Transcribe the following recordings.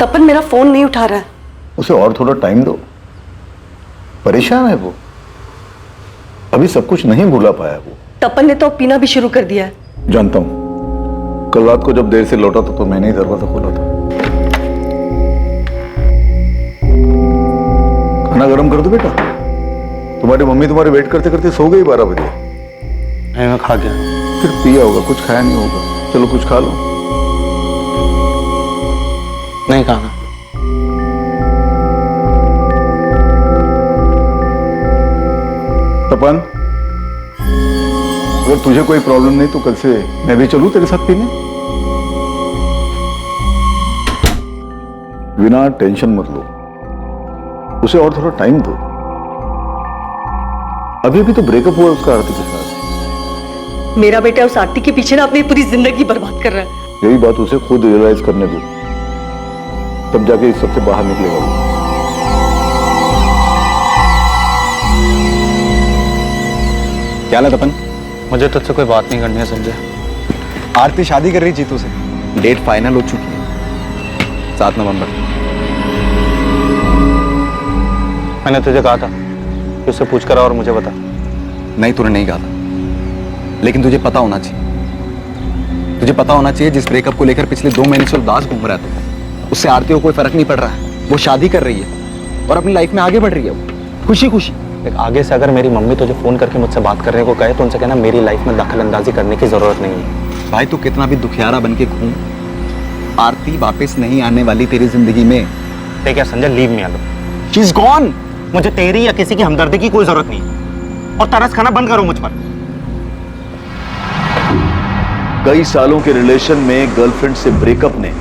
तपन मेरा फोन नहीं उठा रहा है। उसे और थोड़ा टाइम दो, परेशान है वो, अभी सब कुछ नहीं भूला पाया वो। तपन ने तो पीना भी शुरू कर दिया है। जानता हूं, कल रात को जब देर से लौटा था तो मैंने ही दरवाजा खोला था। खाना गर्म कर दो बेटा, तुम्हारी मम्मी तुम्हारे वेट करते करते सो गई 12 बजे। नहीं, मैं खा गया। फिर पिया होगा, कुछ खाया नहीं होगा। चलो कुछ खा लो। नहीं खाना। तपन, अगर तुझे कोई प्रॉब्लम नहीं तो कल से मैं भी चलूं तेरे साथ पीने। बिना टेंशन मत लो, उसे और थोड़ा टाइम दो। अभी अभी तो ब्रेकअप हुआ उसका आरती के साथ। मेरा बेटा उस आरती के पीछे ना अपनी पूरी जिंदगी बर्बाद कर रहा है। यही बात उसे खुद रियलाइज करने दो, तब जाके इस सबसे बाहर निकलेगा वो। क्या ला तपन? मुझे तुझसे कोई बात नहीं करनी है, समझे? आरती शादी कर रही जीतू से, डेट फाइनल हो चुकी है, 7 नवंबर। मैंने तुझे कहा था कि उससे पूछ कर और मुझे बता। नहीं, तूने नहीं कहा था, लेकिन तुझे पता होना चाहिए। तुझे पता होना चाहिए जिस ब्रेकअप को लेकर पिछले 2 महीने से उदास घूम रहा था, उससे आरती को कोई फर्क नहीं पड़ रहा है। वो शादी कर रही है और अपनी लाइफ में आगे बढ़ रही है, वो खुशी खुशी। आगे से अगर मेरी मम्मी तुझे फोन करके मुझसे बात करने को कहे तो उनसे कहना मेरी लाइफ में दखल अंदाजी करने की जरूरत नहीं है। भाई तू कितना भी दुखियारा बन के घूम, आरती वापस नहीं आने वाली तेरी जिंदगी में। ठीक है Sanjay, leave me alone. She is gone. मुझे तेरी या किसी की हमदर्दी की कोई जरूरत नहीं है, और तरस खाना बंद करो मुझ पर। कई सालों के रिलेशन में गर्लफ्रेंड से ब्रेकअप ने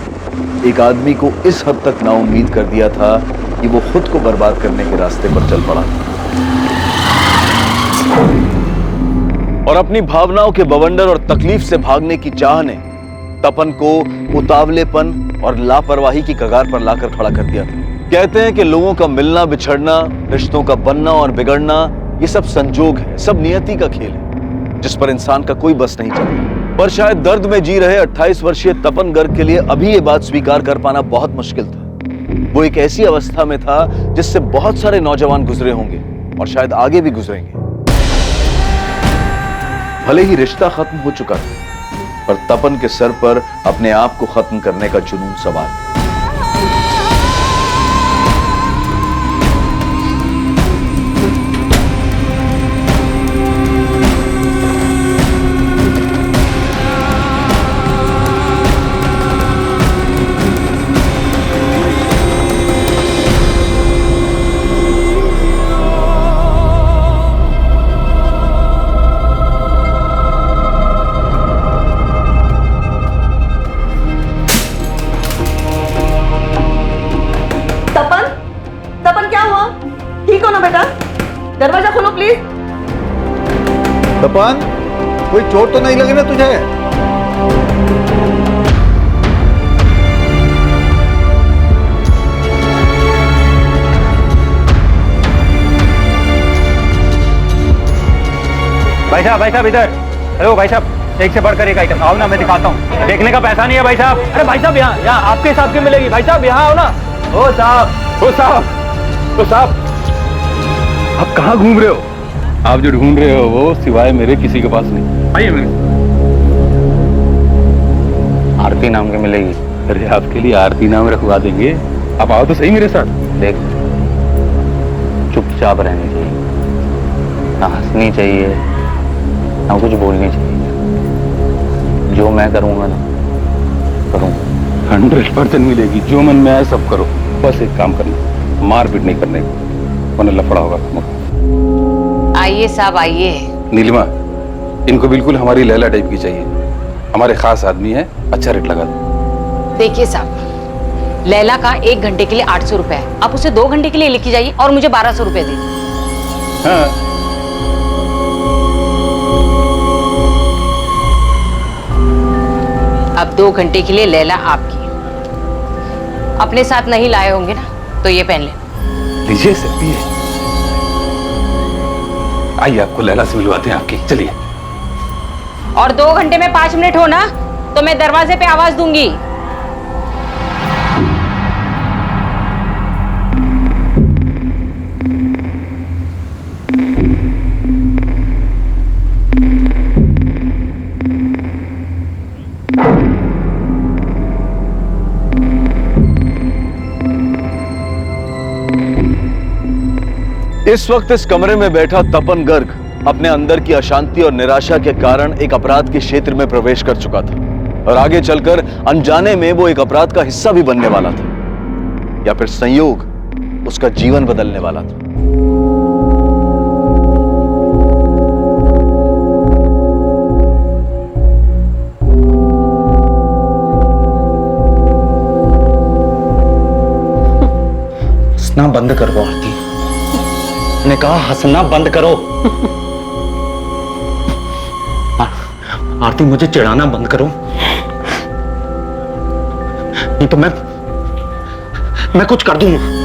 एक आदमी को इस हद तक नाउम्मीद कर दिया था कि वो खुद को बर्बाद करने के रास्ते पर चल पड़ा और अपनी भावनाओं के बवंडर और तकलीफ से भागने की चाह ने तपन को उतावलेपन और लापरवाही की कगार पर लाकर खड़ा कर दिया था। कहते हैं कि लोगों का मिलना बिछड़ना, रिश्तों का बनना और बिगड़ना, ये सब संजोग है, सब नियति का खेल है जिस पर इंसान का कोई बस नहीं चलता। पर शायद दर्द में जी रहे 28 वर्षीय तपन गर्ग के लिए अभी ये बात स्वीकार कर पाना बहुत मुश्किल था। वो एक ऐसी अवस्था में था जिससे बहुत सारे नौजवान गुजरे होंगे और शायद आगे भी गुजरेंगे। भले ही रिश्ता खत्म हो चुका था, पर तपन के सर पर अपने आप को खत्म करने का जुनून सवार था। दरवाजा खोलो प्लीज। तपन, कोई चोट तो नहीं लगी ना तुझे? भाई साहब इधर। हेलो भाई साहब, एक से बढ़कर एक आइटम। आओ ना, मैं दिखाता हूँ। देखने का पैसा नहीं है भाई साहब। अरे भाई साहब, यहाँ आपके हिसाब की मिलेगी। भाई साहब यहाँ आओ ना। ओ साहब, आप कहाँ घूम रहे हो? आप जो ढूंढ रहे हो वो सिवाय मेरे किसी के पास नहीं। आइए मेरे। आरती नाम की मिलेगी। अरे आपके लिए आरती नाम रखवा देंगे, आप आओ तो सही मेरे साथ। देख, चुपचाप रहनी चाहिए, ना हंसनी चाहिए ना कुछ बोलनी चाहिए। जो मैं करूंगा ना करूंगा। 100% मिलेगी। जो मन में आए सब करो, बस एक काम करना, मारपीट नहीं करने को, वरना लफड़ा होगा। आइए साहब आइए। नीलिमा, इनको बिल्कुल हमारी लैला टाइप की चाहिए। हमारे खास आदमी है, अच्छा रेट लगा दो। देखिए साहब, लैला का 1 घंटे के लिए 800 रुपए है। आप उसे 2 घंटे के लिए लेके जाइए और मुझे 1200 रुपए दे। हाँ। अब 2 घंटे के लिए लैला आपकी। अपने साथ नहीं लाए होंगे ना, तो ये पहन ले। लीजिए सर, पिए। आइए, आपको लैला से मिलवाते हैं आपकी। चलिए। और 2 घंटे में 5 मिनट हो ना, तो मैं दरवाजे पे आवाज दूंगी। इस वक्त इस कमरे में बैठा तपन गर्ग अपने अंदर की अशांति और निराशा के कारण एक अपराध के क्षेत्र में प्रवेश कर चुका था और आगे चलकर अनजाने में वो एक अपराध का हिस्सा भी बनने वाला था, या फिर संयोग उसका जीवन बदलने वाला था। हंसना बंद करो आरती, मैंने कहा हंसना बंद करो। आरती मुझे चिढ़ाना बंद करो, नहीं तो मैं कुछ कर दूंगा।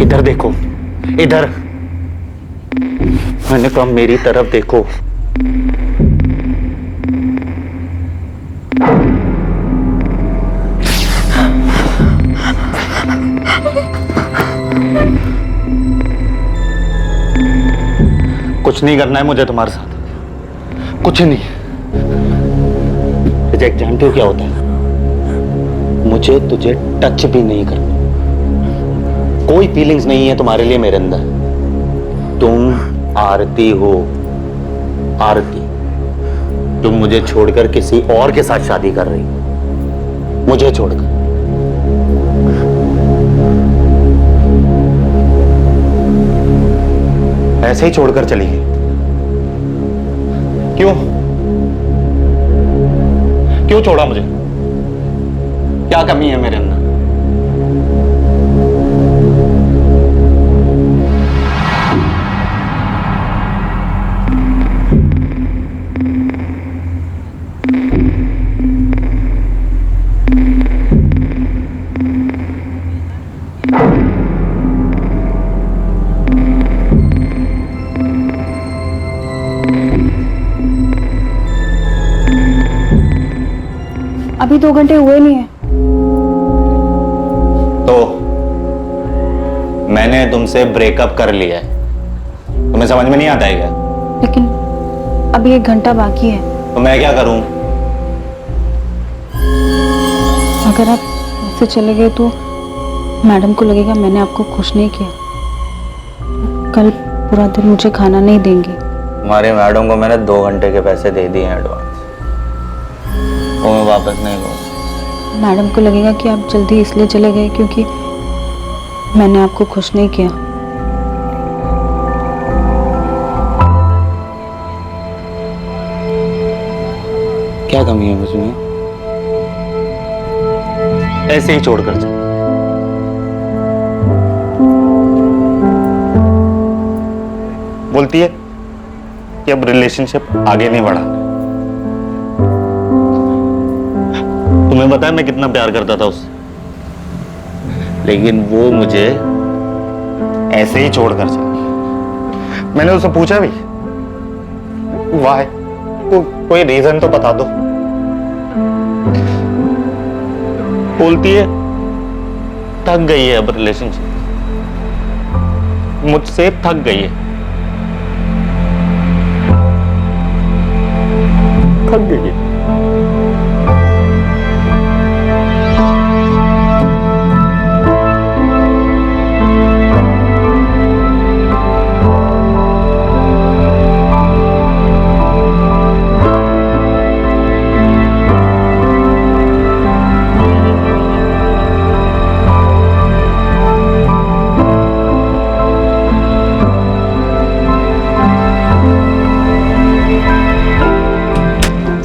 इधर देखो, इधर, मैंने कहा मेरी तरफ देखो। कुछ नहीं करना है मुझे तुम्हारे साथ, कुछ नहीं। रिजेक्ट जानते हो क्या होता है? मुझे तुझे टच भी नहीं करना, कोई फीलिंग्स नहीं है तुम्हारे लिए मेरे अंदर। तुम आरती हो, आरती, तुम मुझे छोड़कर किसी और के साथ शादी कर रही हो, मुझे छोड़कर। ऐसे ही छोड़कर चली गई। क्यों क्यों छोड़ा मुझे? क्या कमी है मेरे अंदर? अभी 2 घंटे हुए नहीं है। तो मैंने तुमसे ब्रेकअप कर लिया है, तुम्हें समझ में नहीं आता है क्या? लेकिन अभी 1 घंटा बाकी है। तो मैं क्या करूं? अगर आप ऐसे चले गए तो मैडम को लगेगा मैंने आपको खुश नहीं किया। कल पूरा दिन मुझे खाना नहीं देंगी। तुम्हारे मैडम को मैंने 2 घंटे के पैसे दे दिए हैं एडवांस, वो मैं वापस नहीं लूंगा। मैडम को लगेगा कि आप जल्दी इसलिए चले गए क्योंकि मैंने आपको खुश नहीं किया। क्या कमी है मुझमें? ऐसे ही छोड़कर चल। बोलती है कि अब रिलेशनशिप आगे नहीं बढ़ा। तुम्हें पता है मैं कितना प्यार करता था उससे, लेकिन वो मुझे ऐसे ही छोड़कर चली। मैंने उससे पूछा भी, वाह, कोई रीजन तो बता दो। बोलती है थक गई है अब रिलेशनशिप, मुझसे थक गई है, थक गई है।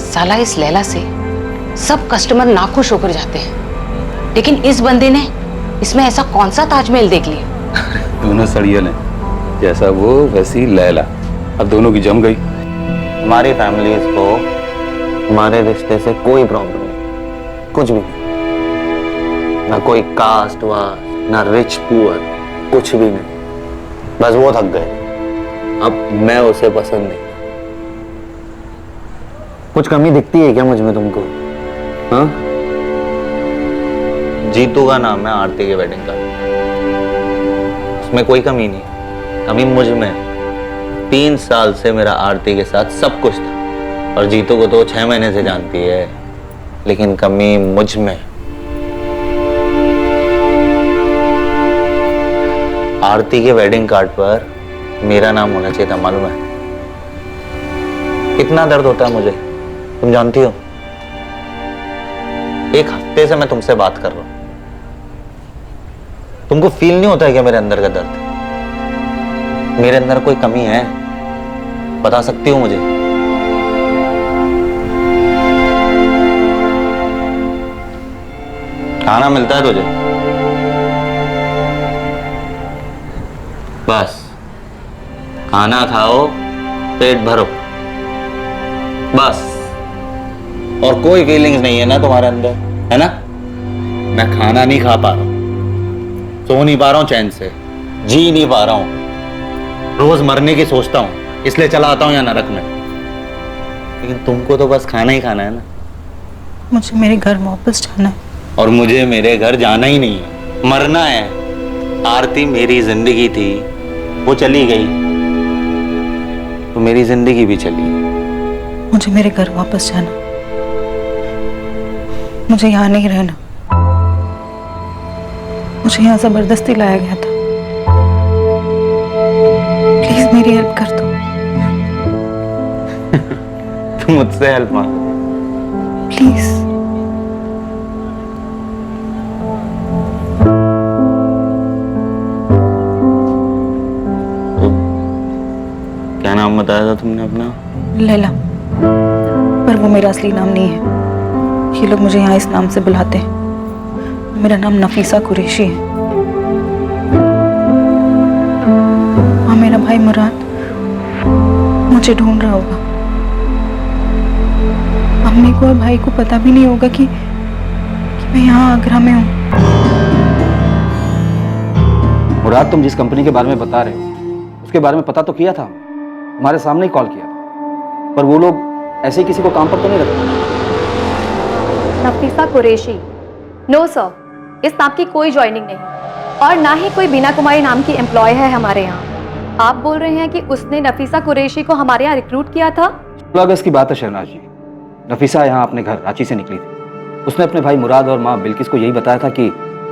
साला इस लैला से सब कस्टमर नाखुश होकर जाते हैं, लेकिन इस बंदे ने इसमें ऐसा कौन सा ताजमहल देख लिया? दोनों सड़ियल हैं, जैसा वो वैसी लैला। अब दोनों की जम गई। हमारी फैमिलीज को हमारे रिश्ते से कोई प्रॉब्लम नहीं, कुछ भी नहीं। ना कोई कास्ट वास्ट, ना रिच पुअर, कुछ भी नहीं। बस वो थक गए, अब मैं उसे पसंद नहीं। कुछ कमी दिखती है क्या मुझ में तुमको? हाँ, जीतू का नाम है आरती के वेडिंग कार्ड, उसमें कोई कमी नहीं, कमी मुझ में। 3 साल से मेरा आरती के साथ सब कुछ था, और जीतू को तो 6 महीने से जानती है, लेकिन कमी मुझ में। आरती के वेडिंग कार्ड पर मेरा नाम होना चाहिए था, मालूम है? कितना दर्द होता है मुझे, तुम जानती हो। 1 हफ्ते से मैं तुमसे बात कर रहा हूं, तुमको फील नहीं होता है क्या मेरे अंदर का दर्द? मेरे अंदर कोई कमी है, बता सकती हो मुझे? खाना मिलता है तुझे? बस खाना खाओ, पेट भरो, बस। और कोई फीलिंग्स नहीं है ना तुम्हारे अंदर, है ना? मैं खाना नहीं खा पा रहा हूं, सो नहीं पा रहा हूं चैन से, जी नहीं पा रहा हूं, रोज मरने की सोचता हूं, इसलिए चला आता हूं यहाँ नरक में। लेकिन तुमको तो बस खाना ही खाना है ना। मुझे मेरे घर वापस जाना है। और मुझे मेरे घर जाना ही नहीं है, मरना है। आरती मेरी जिंदगी थी, वो चली गई तो मेरी जिंदगी भी चली। मुझे मेरे घर वापस जाना, मुझे यहाँ नहीं रहना। मुझे यहाँ जबरदस्ती लाया गया था। प्लीज मेरी हेल्प कर दो। तुम मुझसे हेल्प मांगो प्लीज। क्या नाम बताया था तुमने अपना? लैला, पर वो मेरा असली नाम नहीं है। ये लोग मुझे यहाँ इस नाम से बुलाते हैं। मेरा नाम नफीसा कुरैशी है। हाँ, मेरा भाई मुराद मुझे ढूंढ रहा होगा। अम्मी को और भाई को पता भी नहीं होगा कि मैं यहाँ आगरा में हूँ। मुराद, तुम जिस कंपनी के बारे में बता रहे हो उसके बारे में पता तो किया था, हमारे सामने ही कॉल किया था, पर वो लोग ऐसे ही किसी को काम पर तो नहीं रखते। नफीसा कुरैशी? नो सर, इस नाम की कोई ज्वाइनिंग नहीं, और ना ही कोई बीना कुमारी नाम की एम्प्लॉय है हमारे यहाँ। आप बोल रहे हैं कि उसने नफीसा कुरैशी को हमारे यहाँ रिक्रूट किया था? 16 अगस्त की बात है शहनाज जी। नफीसा यहाँ अपने घर रांची से निकली थी। उसने अपने भाई मुराद और माँ बिल्किस को यही बताया था कि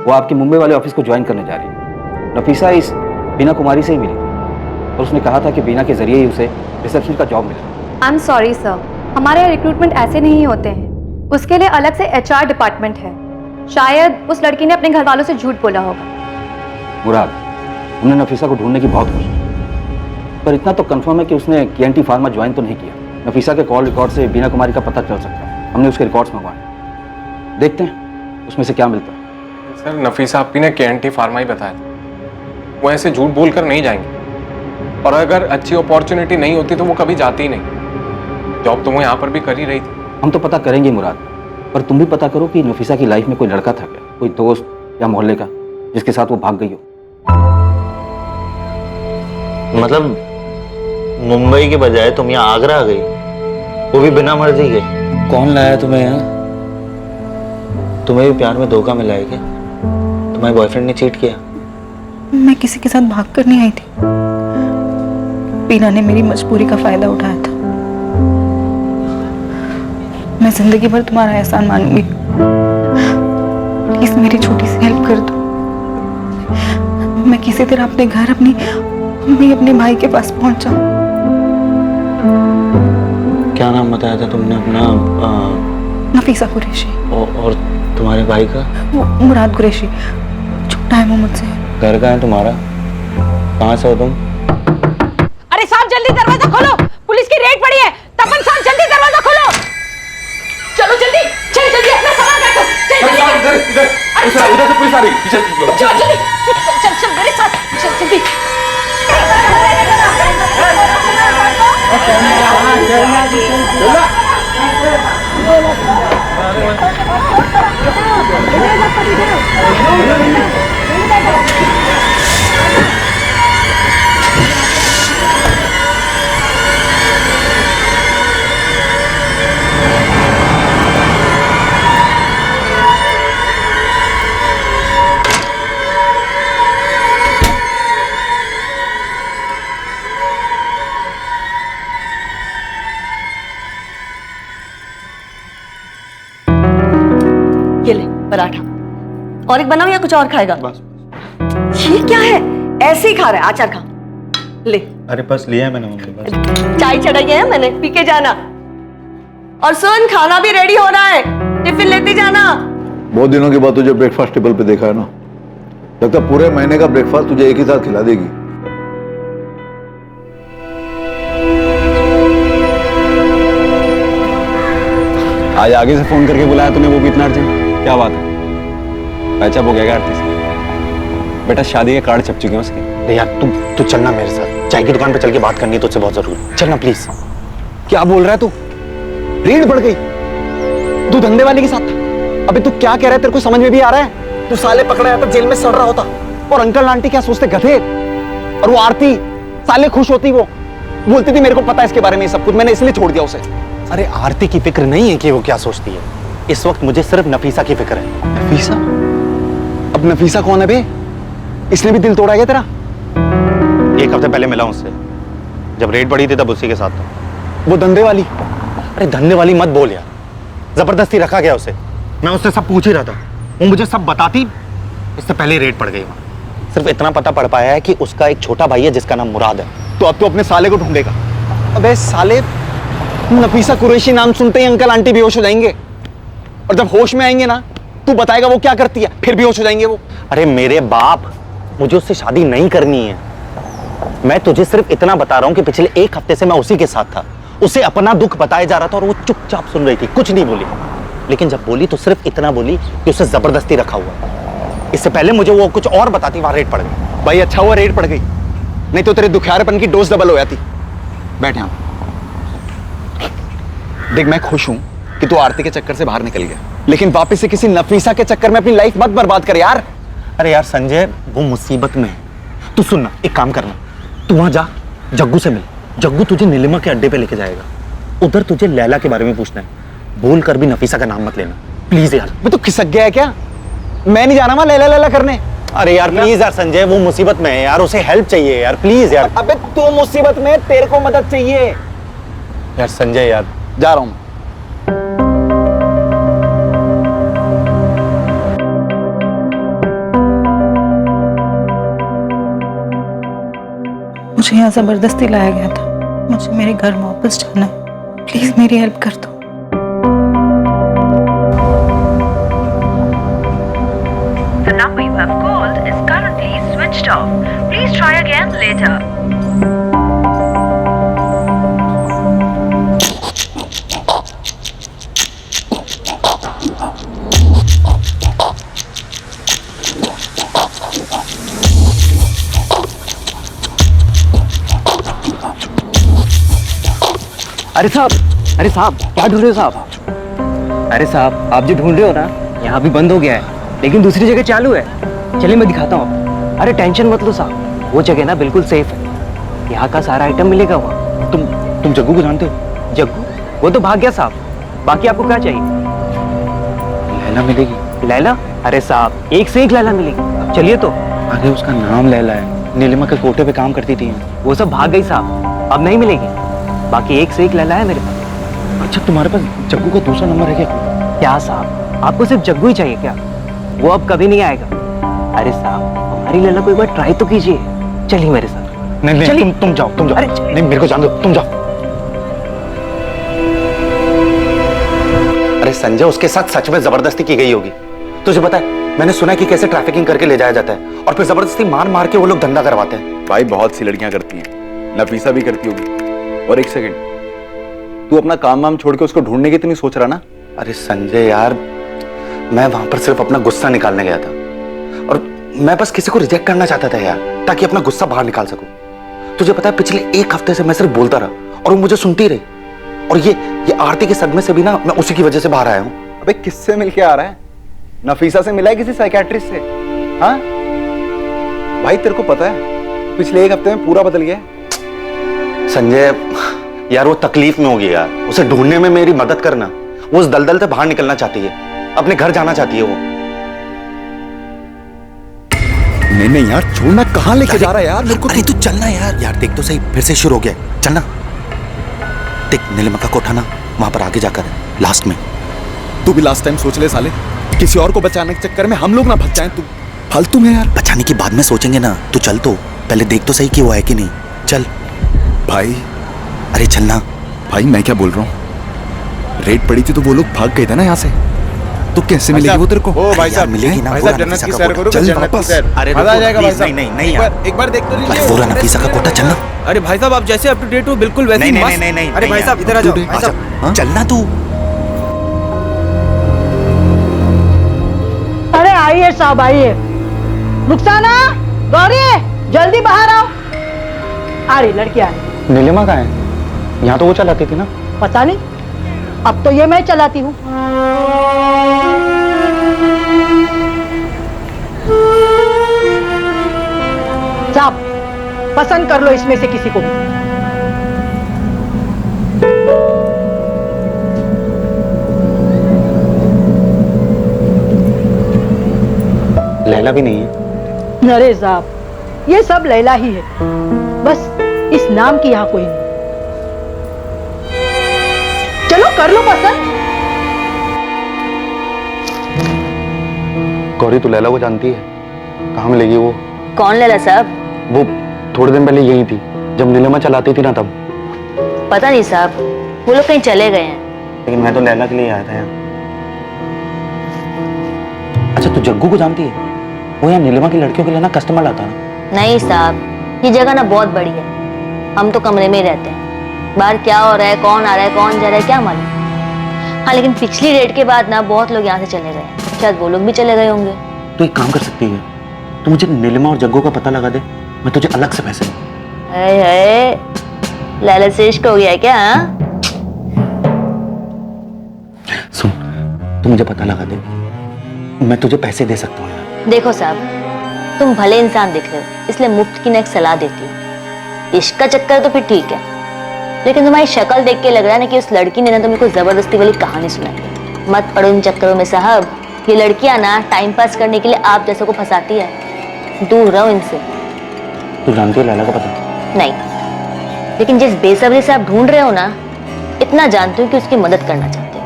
वो आपके मुंबई वाले ऑफिस को ज्वाइन करने जा रही है। नफीसा इस बीना कुमारी से ही मिली और उसने कहा था कि बीना के जरिए ही उसे रिसेप्शन का जॉब मिला। आई एम सॉरी सर, हमारे यहाँ रिक्रूटमेंट ऐसे नहीं होते हैं। उसके लिए अलग से HR डिपार्टमेंट है। शायद उस लड़की ने अपने घर वालों से झूठ बोला होगा। मुराद, हमने नफीसा को ढूंढने की बहुत कोशिश की, पर इतना तो कंफर्म है कि उसने KNT फार्मा ज्वाइन तो नहीं किया। नफीसा के कॉल रिकॉर्ड से बीना कुमारी का पता चल सकता है। हमने उसके रिकॉर्ड्स मंगवाए, देखते हैं उसमें से क्या मिलता है। सर, नफीसा आपी ने KNT फार्मा ही बताया था। वो ऐसे झूठ बोलकर नहीं जाएंगे, और अगर अच्छी अपॉर्चुनिटी नहीं होती तो वो कभी जाती ही नहीं। जॉब तो वो यहाँ पर भी कर ही रही थी। हम तो पता करेंगे मुराद, पर तुम भी पता करो कि नफीसा की लाइफ में कोई लड़का था क्या, कोई दोस्त या मोहल्ले का, जिसके साथ वो भाग गई हो। मतलब मुंबई के बजाय तुम यहाँ आगरा आ गई, वो भी बिना मर्जी के? कौन लाया तुम्हें यहाँ? तुम्हें भी प्यार में धोखा मिला है क्या? तुम्हारे बॉयफ्रेंड ने चीट किया? मैं किसी के साथ भाग कर नहीं आई थी। बीना ने मेरी मजबूरी का फायदा उठाया था। मैं जिंदगी भर तुम्हारा एहसान मानूंगी। प्लीज मेरी छोटी सी हेल्प कर दो। मैं किसी तरह अपने घर अपने भाई के पास पहुंच जाऊं। क्या नाम बताया था तुमने अपना? नफीसा कुरैशी। और तुम्हारे भाई का? वो मुराद कुरैशी, छोटा है वो मुझसे। घर कहाँ है तुम्हारा? कहाँ से हो तुम? अरे साहब जल्दी दरवाजा खोलो, पुलिस की रेड पड़ी है। तपन साहब जल्दी दरवाजा खोलो। चलो जल्दी, चल जल्दी अपना सामान रखो। चल जल्दी। उधर से पुलिस आ रही है, पीछे चल जल्दी, चल चल मेरे साथ, चल जल्दी। पराठा। और एक बनाओ या कुछ और खाएगा? बस। ये क्या है, ऐसे ही खा रहा है? आचार खा ले। अरे बस लिया है मैंने मम्मी, बस। चाय चढ़ाई है मैंने, पी के जाना। और सुन, खाना भी रेडी हो रहा है, टिफिन लेते जाना। बहुत दिनों के बाद तुझे ब्रेकफास्ट टेबल पे देखा है ना, लगता है पूरे महीने का ब्रेकफास्ट तुझे एक ही साथ खिला देगी। आज आगे से फोन करके बुलाया तूने, वो भी इतना अर्जेंट? क्या बात है? पैचअप हो गया आरती से? बेटा शादी के कार्ड छप चुके हैं उसके। अरे यार तू चलना मेरे साथ, चाय की दुकान पे चल के बात करनी है तुझसे बहुत जरूरी। चलना प्लीज। क्या बोल रहा है तू? रेड बढ़ गई? तू धंधे वाले के साथ था? अबे तू क्या कह रहा है, तेरे को समझ में भी आ रहा है? तू साले पकड़ा जाता, जेल में सड़ रहा होता, और अंकल आंटी क्या सोचते, गधे। और वो आरती साले खुश होती, वो बोलती थी मेरे को पता है इसके बारे में सब कुछ, मैंने इसलिए छोड़ दिया उसे। अरे आरती की फिक्र नहीं है कि वो क्या सोचती है, इस वक्त मुझे सिर्फ नफीसा की फिक्र है। नफीसा? अब नफीसा कौन है बे? इसने भी दिल तोड़ा गया तेरा? 1 हफ्ते पहले मिला उससे, जब रेड बढ़ी थी तब उसी के साथ था। वो धंधे वाली? अरे धंधे वाली मत बोल यार, जबरदस्ती रखा गया उसे। मैं उससे सब पूछ ही रहा था, वो मुझे सब बताती, इससे पहले ही रेड पड़ गई वहां। सिर्फ इतना पता पड़ पाया है कि उसका एक छोटा भाई है जिसका नाम मुराद है। तो अब तो अपने साले को ढूंढेगा। अबे साले, नफीसा कुरैशी नाम सुनते ही अंकल आंटी बेहोश हो जाएंगे, और जब होश में आएंगे ना, तू बताएगा वो क्या करती है, फिर बेहोश हो जाएंगे वो। अरे मेरे बाप, मुझे उससे शादी नहीं करनी है। मैं तुझे सिर्फ इतना बता रहा हूं कि पिछले 1 हफ्ते से मैं उसी के साथ था, उसे अपना दुख बताया जा रहा था और वो चुपचाप सुन रही थी, कुछ नहीं बोली। लेकिन जब बोली तो सिर्फ इतना बोली कि उसे जबरदस्ती रखा हुआ। इससे पहले मुझे वो कुछ और बताती, वहां रेड पड़ गई। भाई अच्छा हुआ रेड पड़ गई, नहीं तो तेरे दुखियारेपन की डोज डबल हो जाती। बैठ यहां। देख मैं खुश हूं कि तू आरती के चक्कर से बाहर निकल गया, लेकिन वापस से किसी नफीसा के चक्कर में अपनी लाइफ मत बर्बाद कर यार। अरे यार संजय, वो मुसीबत में है। तू सुनना, एक काम करना, तू वहां जा, जग्गू से मिल। जग्गू तुझे नीलिमा के अड्डे पे लेके जाएगा, उधर तुझे लैला के बारे में पूछना है। बोल कर भी नफीसा का नाम मत लेना प्लीज यार। मैं तो खिसक गया है क्या? मैं नहीं जाना वहां लैला लैला करने। अरे यार प्लीज यार संजय, वो मुसीबत में है यार, उसे हेल्प चाहिए यार, प्लीज यार। अबे तू मुसीबत में, तेरे को मदद चाहिए यार संजय यार, जा रहा हूं। मुझे यहाँ जबरदस्ती लाया गया था, मुझे मेरे घर वापस जाना है, प्लीज मेरी हेल्प कर दो। The number you have called is currently switched off. Please try again later. अरे साहब क्या ढूंढ रहे हो साहब? अरे साहब आप जो ढूंढ रहे हो ना, यहाँ भी बंद हो गया है, लेकिन दूसरी जगह चालू है। चलिए मैं दिखाता हूँ। अरे टेंशन मत लो साहब, वो जगह ना बिल्कुल सेफ है, यहाँ का सारा आइटम मिलेगा वहाँ। तुम जग्गू को जानते हो? जग्गू? वो तो भाग गया साहब। बाकी आपको क्या चाहिए? लैला मिलेगी? लैला? अरे साहब एक से एक लैला मिलेगी, चलिए तो। अरे उसका नाम लैला है, नीलिमा के कोटे पे काम करती थी। वो सब भाग गई साहब, अब नहीं मिलेगी। बाकी एक से एक लैला है मेरे पास। अच्छा तुम्हारे पास जग्गू का दूसरा नंबर है क्या? क्या साहब, आपको सिर्फ जग्गू ही चाहिए क्या? वो अब कभी नहीं आएगा। अरे साहब हमारी लैला को एक बार ट्राई तो कीजिए, चलिए मेरे साथ। नहीं तुम जाओ। अरे नहीं मेरे को जान दो, तुम जाओ। अरे संजय, उसके साथ सच में जबरदस्ती की गई होगी। तुझे पता है, मैंने सुना है कि कैसे ट्रैफिकिंग करके ले जाया जाता है और फिर जबरदस्ती मार मार के वो लोग धंधा करवाते हैं। भाई बहुत सी लड़कियां करती हैं, नफीसा भी करती होगी। और एक सेकंड, तू अपना काम वाम छोड़ के उसको ढूंढने की तो नहीं सोच रहा ना? अरे संजय यार, मैं वहां पर सिर्फ अपना गुस्सा निकालने गया था, और मैं बस किसी को रिजेक्ट करना चाहता था यार, ताकि अपना गुस्सा बाहर निकाल सकूं। तुझे पता है पिछले 1 हफ्ते से मैं सिर्फ बोलता रहा और वो मुझे सुनती रही, और ये आरती के सदमे से भी ना मैं उसी की वजह से बाहर आया हूं। अबे किससे मिलके आ रहा है? नफीसा से मिला है किसी साइकियाट्रिस्ट से? हाँ भाई तेरे को पता है पिछले 1 हफ्ते में पूरा बदल गया है। संजय यार वो तकलीफ में होगी यार, उसे ढूंढने में मेरी मदद करना। वो उस दलदल से बाहर निकलना चाहती है, अपने घर जाना चाहती है वो। नहीं यार छोड़ना, कहाँ लेके जा रहा है यार मेरे को? अरे तू चलना यार देख तो सही, फिर से शुरू हो गया, चलना। देख नीलिमा का कोठा ना वहां पर आगे जाकर है, लास्ट में। तू भी लास्ट टाइम सोच ले साले, किसी और को बचाने के चक्कर में हम लोग ना फंस जाएं। तू फालतू में यार। बचाने की बाद में सोचेंगे ना, तू चल, तो पहले देख तो सही कि वो है कि नहीं। चल भाई। अरे चलना भाई। मैं क्या बोल रहा हूँ, रेड पड़ी थी तो वो लोग भाग गए थे ना यहाँ से, तो कैसे मिलेगी वो तेरे को? ओ भाई साहब मिलेगी ना, भाई साहब जन्नत की सैर करो, चल जन्नत की वापस। सैर। अरे मजा आ जाएगा भाई साहब। नहीं नहीं यार, एक बार देख तो लीजिए। अरे वो रहा नफीसा का कोटा, चलना। अरे भाई साहब आप जैसे अप टू डेट हो बिल्कुल वैसे ही मस्त। नहीं अरे भाई साहब इधर आ जाओ भाई साहब। चलना तू। अरे आइए साहब आइए। रुखसाना, गौरी, जल्दी बाहर आओ। आ रही लड़की आ रही। नीलिमा कहाँ है? यहाँ तो वो चलाती थी ना। पता नहीं, अब तो ये मैं चलाती हूँ। साहब पसंद कर लो इसमें से किसी को भी। लैला भी नहीं है। अरे साहब ये सब लैला ही है, बस इस नाम की यहाँ कोई नहीं। चलो कर लो पसंद। गौरी तू लैला को जानती है? कहाँ मिलेगी वो? कौन लैला साहब? वो थोड़े दिन पहले यही थी जब नीलिमा चलाती थी ना, तब। पता नहीं साहब, वो लोग कहीं चले गए हैं। लेकिन मैं तो लैला के लिए आया था यहाँ। अच्छा तू जग्गू को जानती है? वो यहाँ नीलिमा की लड़कियों के लिए ना कस्टमर लाता है। नहीं साहब, ये जगह ना बहुत बड़ी है, हम तो कमरे में ही रहते हैं। बाहर क्या हो रहा है, कौन आ रहा है, कौन जा रहा है, क्या मालूम। हाँ लेकिन पिछली रेड के बाद ना बहुत लोग यहाँ से चले गए हैं, शायद वो लोग भी चले गए होंगे। तो एक काम कर सकती है, तू मुझे नीलिमा और जग्गू का पता लगा दे, मैं तुझे अलग से पैसे दूँ। लैला से इश्क हो गया क्या? सुन, तू मुझे पता लगा दे, मैं तुझे पैसे दे सकता हूँ। देखो साहब, तुम भले इंसान दिख रहे हो, इसलिए मुफ्त की ना एक सलाह देती हूँ। इश्क का चक्कर तो फिर ठीक है, लेकिन तुम्हारी शक्ल देख के लग रहा है ना कि उस लड़की ने ना तुमको कोई जबरदस्ती वाली कहानी सुनाई। मत पड़ो इन चक्करों में साहब, ये लड़कियां ना टाइम पास करने के लिए आप जैसे को फंसाती है। दूर रहो इनसे। तू जानती है लैला का पता? नहीं, लेकिन जिस बेसब्री से आप ढूंढ रहे हो ना, इतना जानती हूँ कि उसकी मदद करना चाहते हो।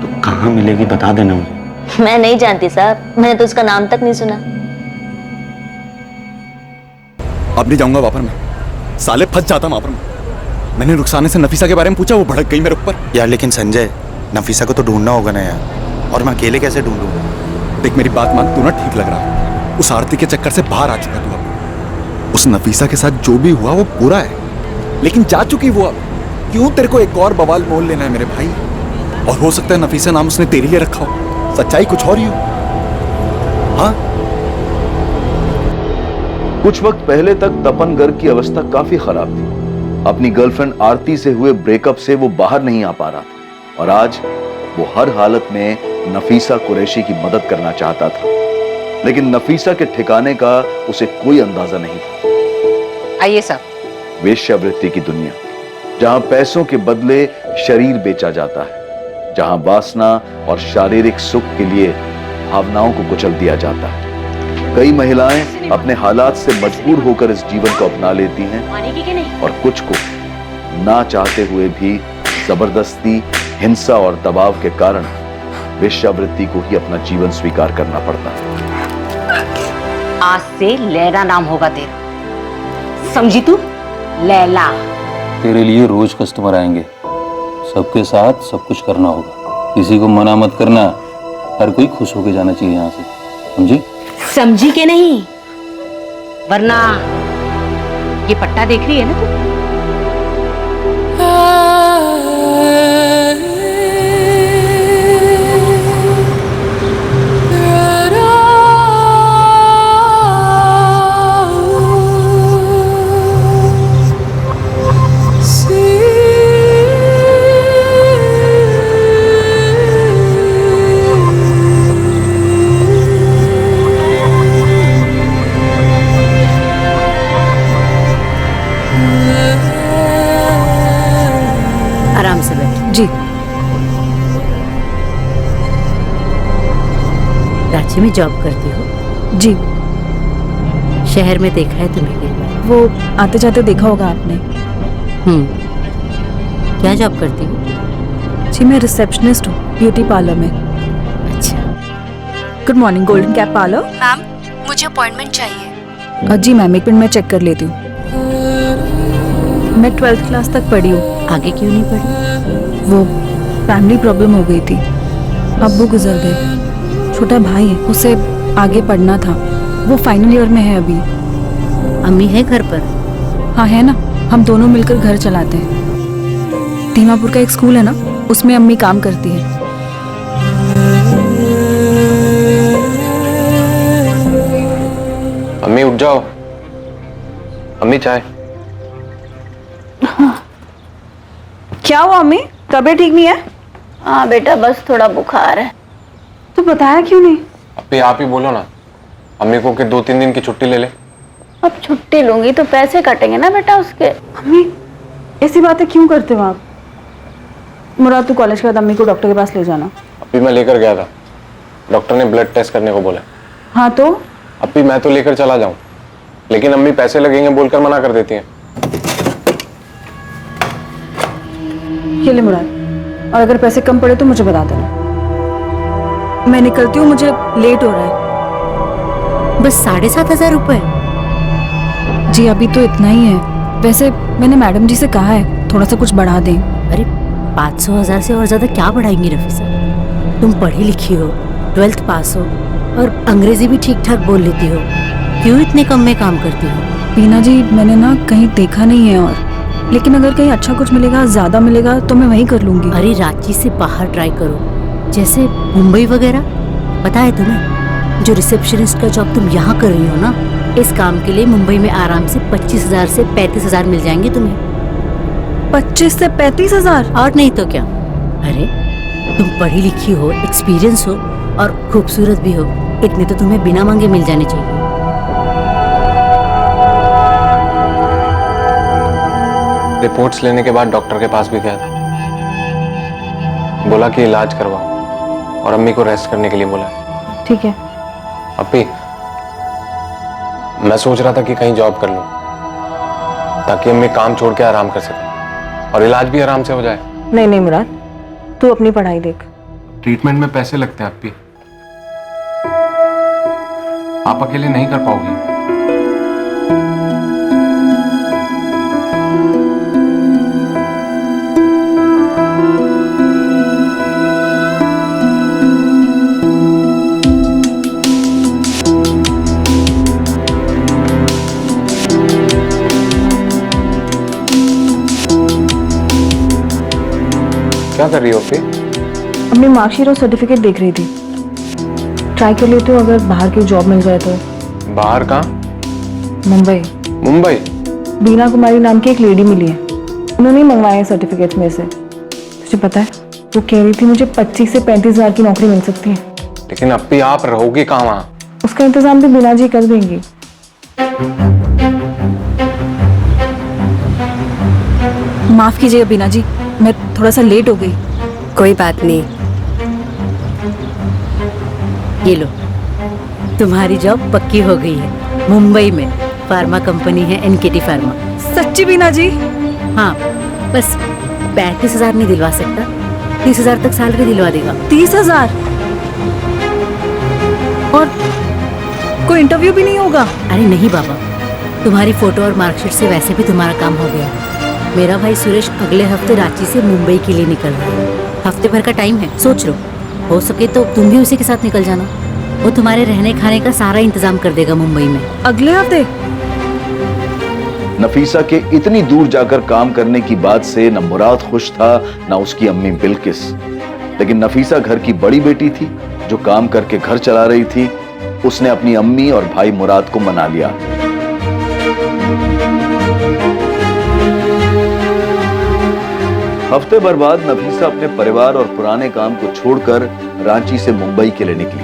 तो कहाँ मिलेगी बता देना मुझे। मैं नहीं जानती साहब, मैंने तो उसका नाम तक नहीं सुना। अब नहीं जाऊंगा वहां पर मैं, साले फंस जाता वहां पर मैं। मैंने रुखसाने से नफीसा के बारे में पूछा, वो भड़क गई मेरे ऊपर। यार लेकिन संजय, नफीसा को तो ढूंढना होगा ना यार, और मैं अकेले कैसे ढूंढूंगा? देख मेरी बात मान, तू ना ठीक लग रहा है। उस आरती के चक्कर से बाहर आ चुका तू अब। उस नफीसा के साथ जो भी हुआ वो बुरा है, लेकिन जा चुकी वो अब। क्यों तेरे को एक और बवाल मोल लेना है मेरे भाई? और हो सकता है नफीसा नाम उसने तेरे लिए रखा हो, सच्चाई कुछ और ही हो। हाँ कुछ वक्त पहले तक तपन गर्ग की अवस्था काफी खराब थी। अपनी गर्लफ्रेंड आरती से हुए ब्रेकअप से वो बाहर नहीं आ पा रहा था, और आज वो हर हालत में नफीसा कुरैशी की मदद करना चाहता था। लेकिन नफीसा के ठिकाने का उसे कोई अंदाजा नहीं था। आइए साहब। वेश्यावृत्ति की दुनिया, जहां पैसों के बदले शरीर बेचा जाता है, जहां वासना और शारीरिक सुख के लिए भावनाओं को कुचल दिया जाता है। कई महिलाएं अपने हालात से मजबूर होकर इस जीवन को अपना लेती हैं, और कुछ को ना चाहते हुए भी जबरदस्ती, हिंसा और दबाव के कारण वेश्यावृत्ति को ही अपना जीवन स्वीकार करना पड़ता है। आज से लैला नाम होगा तेरा, समझी तू? लैला। तेरे लिए रोज कस्टमर आएंगे, सबके साथ सब कुछ करना होगा, किसी को मना मत करना, हर कोई खुश होके जाना चाहिए यहाँ से, समझी? समझी के नहीं, वरना ये पट्टा देख रही है ना तू? आराम से बैठ। जी। रांची में जॉब करती हो? जी। शहर में देखा है तुम्हें कई बार। वो आते जाते देखा होगा आपने। क्या जॉब करती हो? जी मैं रिसेप्शनिस्ट हूँ ब्यूटी पार्लर में। अच्छा, good morning, golden cap parlour. Ma'am, मुझे अपॉइंटमेंट चाहिए। जी मैम, एक मिनट में चेक कर लेती हूँ। मैं 12th क्लास तक पढ़ी हूँ। आगे क्यों नहीं पढ़ी? वो फैमिली प्रॉब्लम हो गई थी, अब्बू गुजर गए। छोटा भाई है, उसे आगे पढ़ना था, वो फाइनल ईयर में है अभी। अम्मी है घर पर? हाँ है ना, हम दोनों मिलकर घर चलाते हैं। दीमापुर का एक स्कूल है ना, उसमें अम्मी काम करती है। अम्मी उठ जाओ। अम्मी चाय। क्या हुआ अम्मी, तबीयत ठीक नहीं है? हाँ बेटा, बस थोड़ा बुखार है। तो बताया क्यों नहीं? अम्मी आप ही बोलो ना अम्मी को कि 2-3 दिन की छुट्टी ले ले। अब छुट्टी लूंगी तो पैसे कटेंगे ना बेटा उसके। अम्मी ऐसी बातें क्यों करते हो आप? मुराद, तू कॉलेज के बाद अम्मी को डॉक्टर के पास ले जाना। अभी मैं लेकर गया था, डॉक्टर ने ब्लड टेस्ट करने को बोला। हाँ तो? अभी मैं तो लेकर चला जाऊं, लेकिन अम्मी पैसे लगेंगे बोलकर मना कर देती हैं। ये ले मुराद, और अगर पैसे कम पड़े तो मुझे बता देना। मैं निकलती हूँ, मुझे लेट हो रहा है। बस 7,500 रुपए? जी अभी तो इतना ही है। वैसे मैंने मैडम जी से कहा है थोड़ा सा कुछ बढ़ा दें। अरे 500,000 से और ज्यादा क्या बढ़ाएंगी नफीसा? तुम पढ़ी लिखी हो, 12th पास हो और अंग्रेजी भी ठीक ठाक बोल लेती हो, क्यों इतने कम में काम करती हो? बीना जी, मैंने ना कहीं देखा नहीं है, और लेकिन अगर कहीं अच्छा कुछ मिलेगा, ज्यादा मिलेगा तो मैं वहीं कर लूंगी। अरे रांची से बाहर ट्राई करो, जैसे मुंबई वगैरह। पता है तुम्हें, जो रिसेप्शनिस्ट का जॉब तुम यहाँ कर रही हो ना, इस काम के लिए मुंबई में आराम से 25,000 से 35,000 मिल जाएंगे तुम्हें। 25 से 35,000? और नहीं तो क्या। अरे तुम पढ़ी लिखी हो, एक्सपीरियंस हो और खूबसूरत भी हो, इतने तो तुम्हें बिना मांगे मिल जाने चाहिए। रिपोर्ट्स लेने के बाद डॉक्टर के पास भी गया था, बोला कि इलाज करवाओ और अम्मी को रेस्ट करने के लिए बोला। ठीक है। अभी मैं सोच रहा था कि कहीं जॉब कर लूं ताकि अम्मी काम छोड़ के आराम कर सके और इलाज भी आराम से हो जाए। नहीं नहीं मुराद, तू अपनी पढ़ाई देख। ट्रीटमेंट में पैसे लगते हैं अप्पी, आप अकेले नहीं कर पाओगी। क्या कर रही हो अप्पी? अपनी मार्कशीट और सर्टिफिकेट देख रही थी। ट्राई कर लेती हूँ, अगर बाहर की जॉब मिल जाए तो। बाहर कहाँ? मुंबई। मुंबई? बीना कुमारी नाम की एक लेडी मिली है, उन्होंने मंगवाए सर्टिफिकेट्स में से। तुझे पता है, वो कह रही थी मुझे 25 से 35,000 की नौकरी मिल सकती है। लेकिन अप्पी आप रहोगी कहाँ वहाँ? उसका इंतजाम भी बीना जी कर देंगी। माफ कीजिएगा बीना जी, मैं थोड़ा सा लेट हो गई। कोई बात नहीं, ये लो, तुम्हारी जॉब पक्की हो गई है। मुंबई में फार्मा कंपनी है NKT फार्मा। सच्ची बीना जी? हाँ, बस 35,000 नहीं दिलवा सकता, 30,000 तक सैलरी दिलवा देगा। 30,000? और कोई इंटरव्यू भी नहीं होगा? अरे नहीं बाबा, तुम्हारी फोटो और मार्कशीट से वैसे भी तुम्हारा काम हो गया। मेरा भाई सुरेश अगले हफ्ते रांची से मुंबई के लिए निकल रहा है। हफ्ते भर का टाइम है, सोच लो, हो सके तो तुम भी उसी के साथ निकल जाना। वो तुम्हारे रहने खाने का सारा इंतजाम कर देगा मुंबई में। अगले हफ्ते? नफीसा के इतनी दूर जाकर काम करने की बात से न मुराद खुश था, न उसकी अम्मी बिल्किस। लेकिन नफीसा घर की बड़ी बेटी थी जो काम करके घर चला रही थी। उसने अपनी अम्मी और भाई मुराद को मना लिया। हफ्ते भर बाद नफीसा अपने परिवार और पुराने काम को छोड़कर रांची से मुंबई के लिए निकली।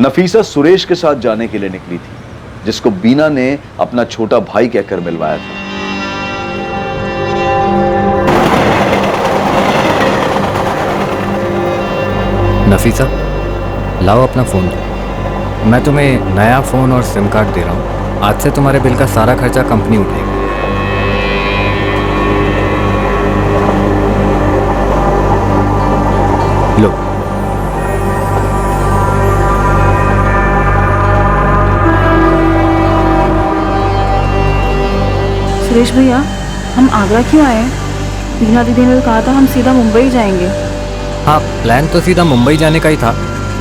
नफीसा सुरेश के साथ जाने के लिए निकली थी, जिसको बीना ने अपना छोटा भाई कहकर मिलवाया था। नफीसा, लाओ अपना फोन दो। मैं तुम्हें नया फोन और सिम कार्ड दे रहा हूँ। आज से तुम्हारे बिल का सारा खर्चा कंपनी उठाएगी। लो, सुरेश भैया, हम आगरा क्यों आए हैं? बीना दीदी ने तो कहा था हम सीधा मुंबई जाएंगे। हाँ, प्लान तो सीधा मुंबई जाने का ही था,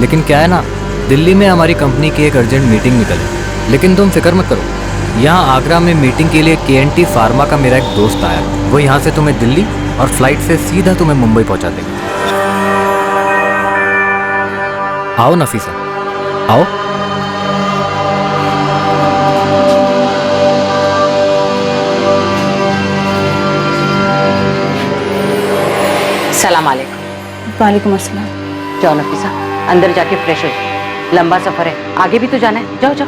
लेकिन क्या है ना, दिल्ली में हमारी कंपनी की एक अर्जेंट मीटिंग निकली। लेकिन तुम फिक्र मत करो, यहाँ आगरा में मीटिंग के लिए KNT फार्मा का मेरा एक दोस्त आया, वो यहाँ से तुम्हें दिल्ली और फ्लाइट से सीधा तुम्हें मुंबई पहुँचा देगा। आओ नफीसा, आओ। सलाम अलैकुम। वालेकुम अस्सलाम। जाओ नफीसा, अंदर जाके फ्रेश हो जाओ, लंबा सफर है, आगे भी तो जाना है, जाओ जाओ।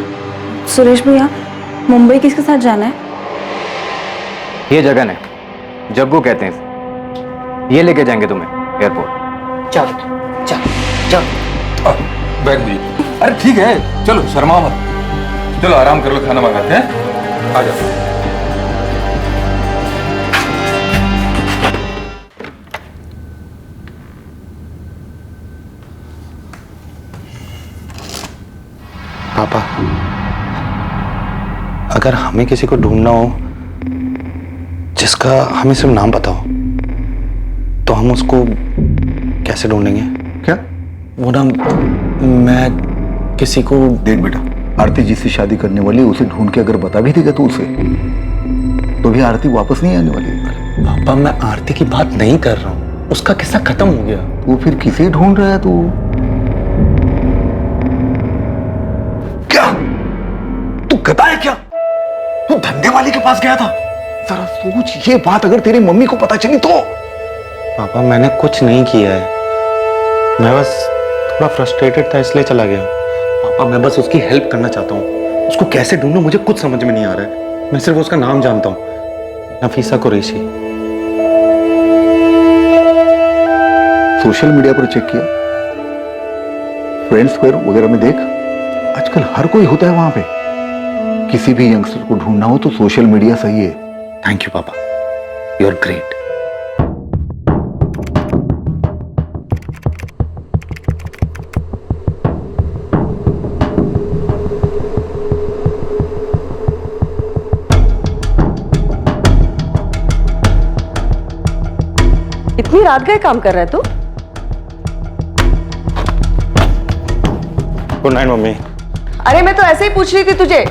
सुरेश भैया, मुंबई किसके साथ जाना है? ये जगह है, जग्गू कहते हैं इसे। ये लेके जाएंगे तुम्हें एयरपोर्ट। जाओ जाओ जाओ। बैग दीजिए। अरे ठीक है, चलो शर्माओ मत, चलो आराम कर लो, खाना मंगाते हैं, आ जाओ। पापा, अगर हमें किसी को ढूंढना हो जिसका हमें सिर्फ नाम पता हो, तो हम उसको कैसे ढूंढेंगे? क्या? वो ना, मैं किसी को। देख बेटा, आरती जिससे शादी करने वाली उसे ढूंढ के अगर बता भी देगा तो उसे, तो भी आरती वापस नहीं आने वाली। पापा, मैं आरती की बात नहीं कर रहा हूँ, उसका किस्सा खत्म हो गया। वो फिर किसे ढूंढ रहा है तू? क्या तू गधा है क्या? तू धंधे वाले के पास गया था? जरा सोच, ये बात अगर तेरी मम्मी को पता चली तो। पापा, मैंने कुछ नहीं किया है, मैं बस थोड़ा फ्रस्ट्रेटेड था इसलिए चला गया। पापा, मैं बस उसकी हेल्प करना चाहता हूँ, उसको कैसे ढूंढूं मुझे कुछ समझ में नहीं आ रहा है। मैं सिर्फ उसका नाम जानता हूँ, नफीसा कुरैशी। सोशल मीडिया पर चेक किया, फ्रेंड स्क्वायर वगैरह में देख, आजकल हर कोई होता है वहां पे। किसी भी यंगस्टर को ढूंढना हो तो सोशल मीडिया सही है। थैंक यू पापा, यू आर ग्रेट। इतनी रात गए काम कर रहा है तू? Good night mummy. अरे मैं तो ऐसे ही पूछ रही थी तुझे।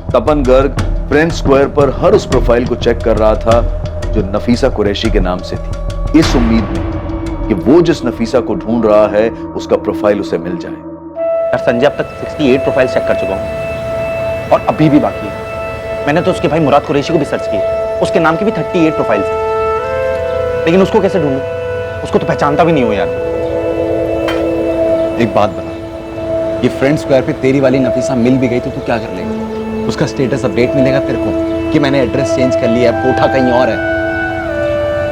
तपन गर्ग फ्रेंड स्क्वायर पर हर उस प्रोफाइल को चेक कर रहा था जो नफीसा कुरैशी के नाम से थी, इस उम्मीद में कि वो जिस नफीसा को ढूंढ रहा है उसका प्रोफाइल उसे मिल जाए। यार संजय, अब तक 68 प्रोफाइल चेक कर चुका हूँ और अभी भी बाकी है। मैंने तो उसके भाई मुराद कुरैशी को भी सर्च किया, उसके नाम की भी 38 प्रोफाइल्स हैं, लेकिन उसको कैसे ढूंढूं? उसको तो पहचानता भी नहीं हो यार। एक बात बता, ये फ्रेंड स्क्वायर पे तेरी वाली नफीसा मिल भी गई तो तू क्या कर लेगा? उसका स्टेटस अपडेट मिलेगा तेरे को कि मैंने एड्रेस चेंज कर लिया है, कोठा कहीं और है।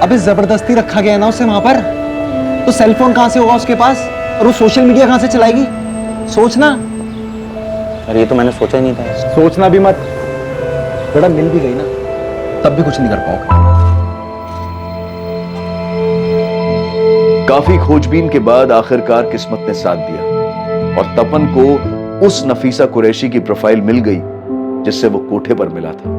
अबे जबरदस्ती रखा गया ना उसे वहां पर, तो सेलफोन कहां से होगा उसके पास और वो सोशल मीडिया कहां से चलाएगी? सोचना। अरे ये तो मैंने सोचा ही नहीं था। सोचना भी मत, बड़ा मिल भी गई ना तब भी कुछ नहीं कर पाओगे। काफी खोजबीन के बाद आखिरकार किस्मत ने साथ दिया और तपन को उस नफीसा कुरैशी की प्रोफाइल मिल गई जिससे वो कोठे पर मिला था।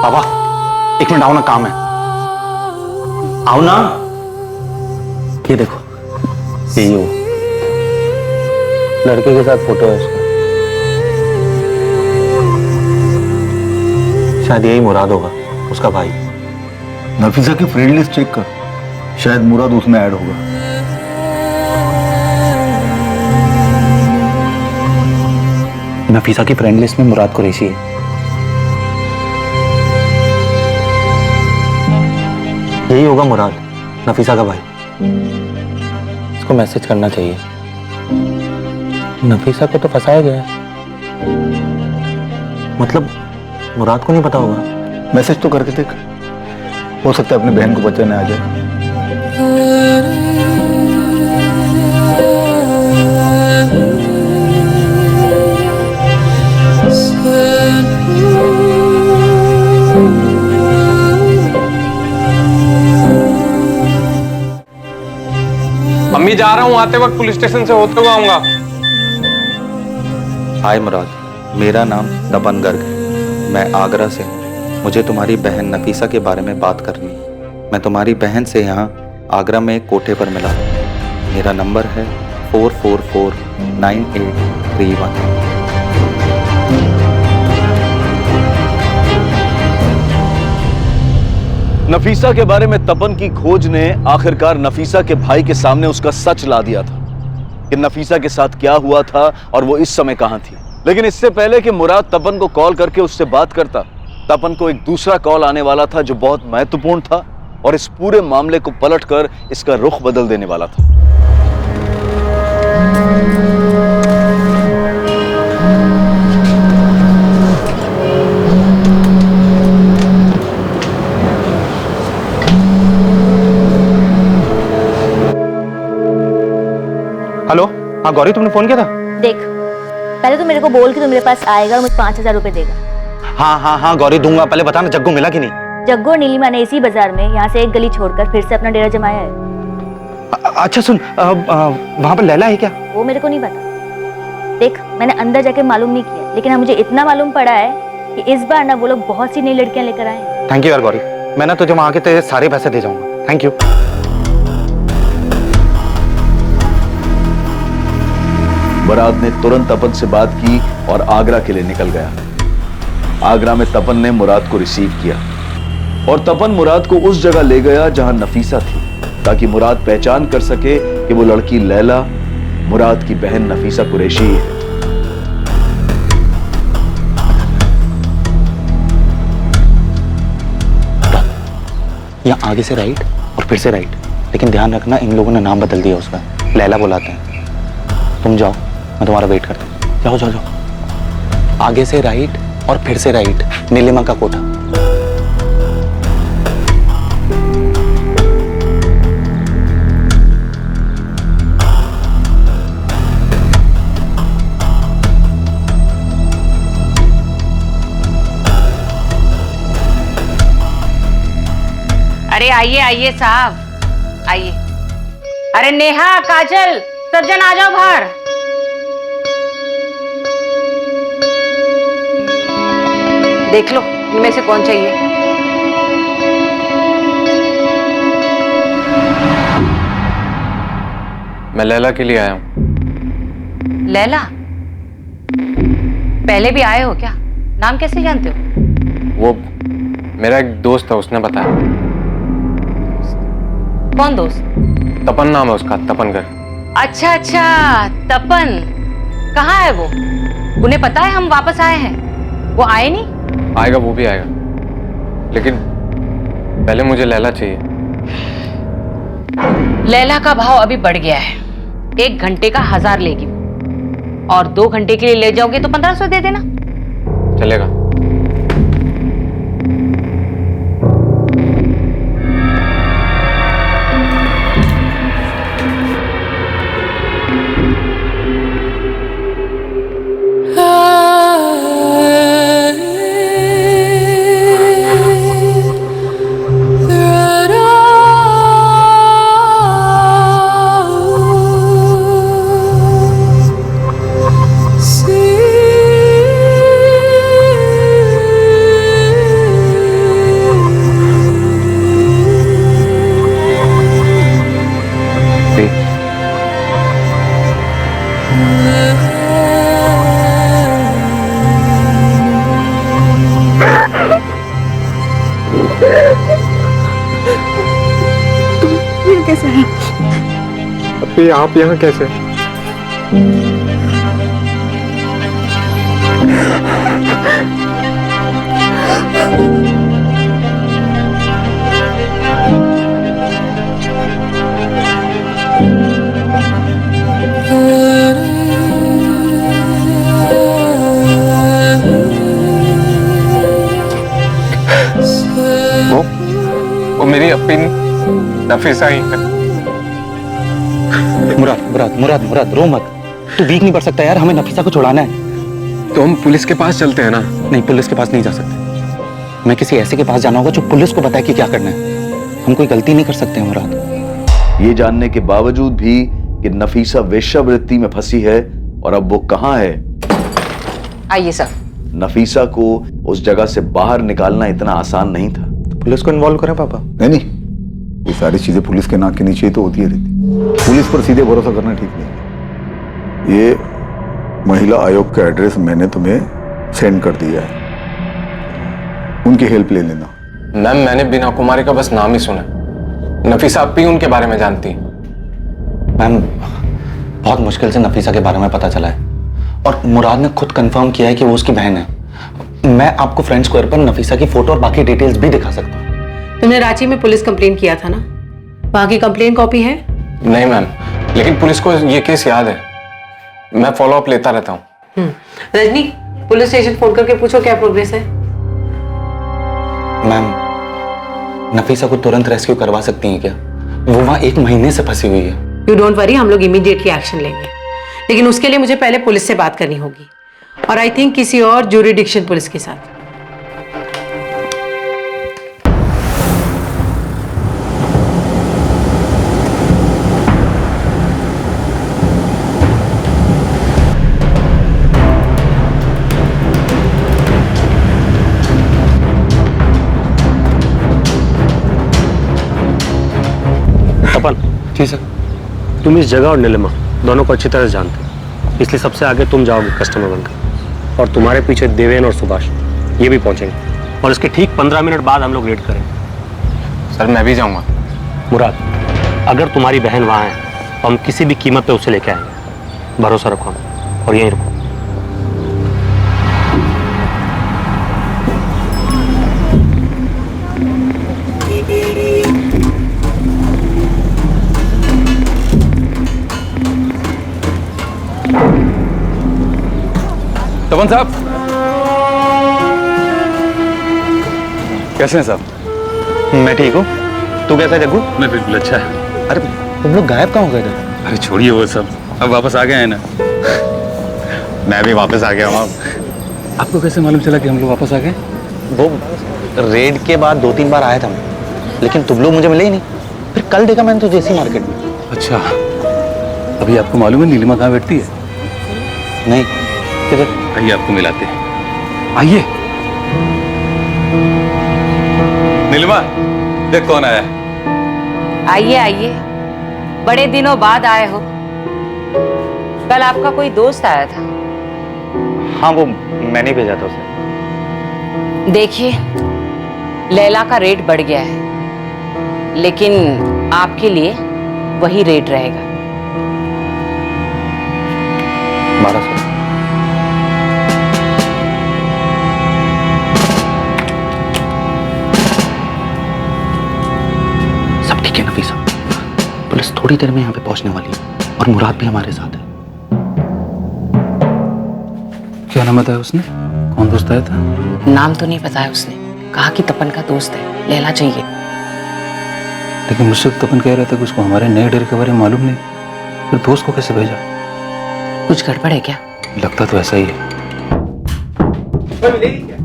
पापा, एक मिनट आओ ना, काम है। आओ ना, ये देखो, यही हो लड़के के साथ फोटो है उसका। शायद यही मुराद होगा, उसका भाई। नफीसा की फ्रेंड लिस्ट चेक कर, शायद मुराद उसमें ऐड होगा। नफीसा की फ्रेंड लिस्ट में मुराद कुरैशी है। यही होगा मुराद, नफीसा का भाई। इसको मैसेज करना चाहिए। नफीसा को तो फंसाया गया है, मतलब मुराद को नहीं पता होगा। मैसेज तो करके देख, हो सकता है अपनी बहन को बचाने आ जाए। मम्मी जा रहा हूँ, आते वक्त पुलिस स्टेशन से होते हुए आऊंगा। हाय मुराद, मेरा नाम तपन गर्ग है। मैं आगरा से हूँ। मुझे तुम्हारी बहन नफीसा के बारे में बात करनी है। मैं तुम्हारी बहन से यहाँ आगरा में एक कोठे पर मिला। मेरा नंबर है 4449831। नफीसा के बारे में तपन की खोज ने आखिरकार नफीसा के भाई के सामने उसका सच ला दिया था कि नफीसा के साथ क्या हुआ था और वो इस समय कहां थी। लेकिन इससे पहले कि मुराद तपन को कॉल करके उससे बात करता, तपन को एक दूसरा कॉल आने वाला था जो बहुत महत्वपूर्ण था और इस पूरे मामले को पलटकर इसका रुख बदल देने वाला था। हेलो, हाँ गौरी, तुमने फोन किया था? देख, पहले तो मेरे को बोल कि तू मेरे पास आएगा और मुझे 5,000 रुपए देगा। हाँ गौरी, दूंगा। पहले बताना जग्गू मिला कि नहीं? जग्गू और नीलिमा ने इसी बाजार में यहाँ से एक गली छोड़कर फिर से अपना डेरा जमाया है। अच्छा सुन, वहाँ पर लैला है क्या? वो मेरे को नहीं पता। देख, मैंने अंदर जाके मालूम नहीं किया, लेकिन हाँ मुझे इतना मालूम पड़ा है कि इस बार ना वो लोग बहुत सी नई लड़कियां लेकर आए हैं। थैंक यू यार गौरी, मैं ना तुझे वहाँ के तेरे सारे पैसे दे जाऊंगा। Thank you. मुराद ने तुरंत तपन से बात की और आगरा के लिए निकल गया। आगरा में तपन ने मुराद को रिसीव किया और तपन मुराद को उस जगह ले गया जहां नफीसा थी, ताकि मुराद पहचान कर सके कि वो लड़की लैला मुराद की बहन नफीसा कुरैशी है। यहाँ आगे से राइट और फिर से राइट, लेकिन ध्यान रखना इन लोगों ने नाम बदल दिया उसका, लैला बुलाते हैं। तुम जाओ, मैं तुम्हारा वेट करता हूँ। जाओ जाओ जाओ। आगे से राइट और फिर से राइट, नीलिमा का कोठा। अरे आइए आइए साहब, आइए। अरे नेहा, काजल, सर्जन आ जाओ बाहर। देख लो इनमें से कौन चाहिए। मैं लैला के लिए आया हूँ। लैला? पहले भी आए हो क्या? नाम कैसे जानते हो? वो मेरा एक दोस्त है, उसने बताया। कौन दोस्त? तपन नाम है उसका, तपन कर। अच्छा अच्छा, तपन। कहाँ है वो? उन्हें पता है हम वापस आए हैं? वो आए नहीं? आएगा, वो भी आएगा, लेकिन पहले मुझे लैला चाहिए। लैला का भाव अभी बढ़ गया है। 1 घंटे का 1000 लेगी और 2 घंटे के लिए ले जाओगे तो 1500 दे देना। चलेगा। ये कैसे है? अभी आप यहाँ कैसे? वो मेरी अपनी नफीसा ही है। मुराद मुराद मुराद मुराद, रो मत। तू वीक नहीं पड़ सकता यार, हमें नफीसा को छुड़ाना है। तो हम पुलिस के पास चलते हैं ना? नहीं, पुलिस के पास नहीं जा सकते। हमें किसी ऐसे के पास जाना होगा जो पुलिस को बताए कि क्या करना है। हम कोई गलती नहीं कर सकते मुराद। ये जानने के बावजूद भी कि नफीसा वेश्यावृत्ति में फंसी है और अब वो कहां है। आइए सर। नफीसा को उस जगह से बाहर निकालना इतना आसान नहीं था। तो पुलिस को इन्वॉल्व करें पापा? नहीं, ये सारी चीजें पुलिस के नाक के नीचे ही तो होती है रहती। पुलिस पर सीधे भरोसा करना ठीक नहीं। ये महिला आयोग का एड्रेस मैंने तुम्हें सेंड कर दिया है, उनकी हेल्प ले लेना। मैम, मैंने बीना कुमारी का बस नाम ही सुना। नफीसा आप भी उनके बारे में जानती हैं? मैम, बहुत मुश्किल से नफीसा के बारे में पता चला है और मुराद ने खुद कंफर्म किया है कि वो उसकी बहन है। मैं आपको फ्रेंड स्क्वायर पर नफीसा की फोटो और बाकी डिटेल्स भी दिखा सकता हूँ। तुमने रांची में पुलिस कंप्लेन किया था ना, वहां की कंप्लेन कॉपी है? नहीं मैम, लेकिन पुलिस को ये केस याद है, मैं फॉलो अप लेता रहता हूँ। रजनी, पुलिस स्टेशन फोन करके पूछो क्या प्रोग्रेस है। मैम, नफीसा को तुरंत रेस्क्यू करवा सकती हैं क्या? वो वहां 1 महीने से फंसी हुई है। यू डोंट वरी, हम लोग इमीडिएटली एक्शन लेंगे, लेकिन उसके लिए मुझे पहले पुलिस से बात करनी होगी, और आई थिंक किसी और ज्यूरिडिक्शन पुलिस के साथ। तपन जी सर, तुम इस जगह और नीलिमा दोनों को अच्छी तरह से जानते हो, इसलिए सबसे आगे तुम जाओगे कस्टमर बनकर, और तुम्हारे पीछे देवेन और सुभाष ये भी पहुंचेंगे, और इसके ठीक 15 मिनट बाद हम लोग रेड करेंगे। सर मैं भी जाऊंगा। मुराद, अगर तुम्हारी बहन वहाँ है तो हम किसी भी कीमत पे उसे लेके आएंगे, भरोसा रखो और यहीं रुको। तपन साहब कैसे हैं साहब? मैं ठीक हूँ, तू कैसा है जग्गू? मैं बिल्कुल अच्छा है। अरे तुम लोग गायब कहाँ हो गए थे? अरे छोड़िए वो सब, अब वापस आ गए हैं ना। मैं भी वापस आ गया हूँ। आपको कैसे मालूम चला कि हम लोग वापस आ गए? वो रेड के बाद 2-3 बार आया था मैं, लेकिन तुम लोग मुझे मिले ही नहीं। फिर कल देखा मैंने तो जेसी मार्केट में। अच्छा, अभी आपको मालूम है नीलिमा कहाँ बैठती है? नहीं, किधर? आइए आपको मिलाते हैं, आइए। नीलिमा, देख कौन आया है। आइए आइए, बड़े दिनों बाद आए हो। कल आपका कोई दोस्त आया था। हाँ, वो मैंने भेजा था उसे। देखिए, लैला का रेट बढ़ गया है, लेकिन आपके लिए वही रेट रहेगा। 1200। सब ठीक है नफीसा, पुलिस थोड़ी देर में यहाँ पे पहुंचने वाली है और मुराद भी हमारे साथ है। क्या नाम बताया उसने? कौन दोस्त आया था? नाम तो नहीं बताया उसने, कहा कि तपन का दोस्त है, लैला चाहिए। लेकिन मुझसे तपन कह रहा था कि उसको हमारे नए डेरे के बारे में मालूम नहीं, फिर दोस्त को कैसे भेजा? कुछ गड़बड़ है क्या? लगता तो ऐसा ही है। मिलेगी क्या?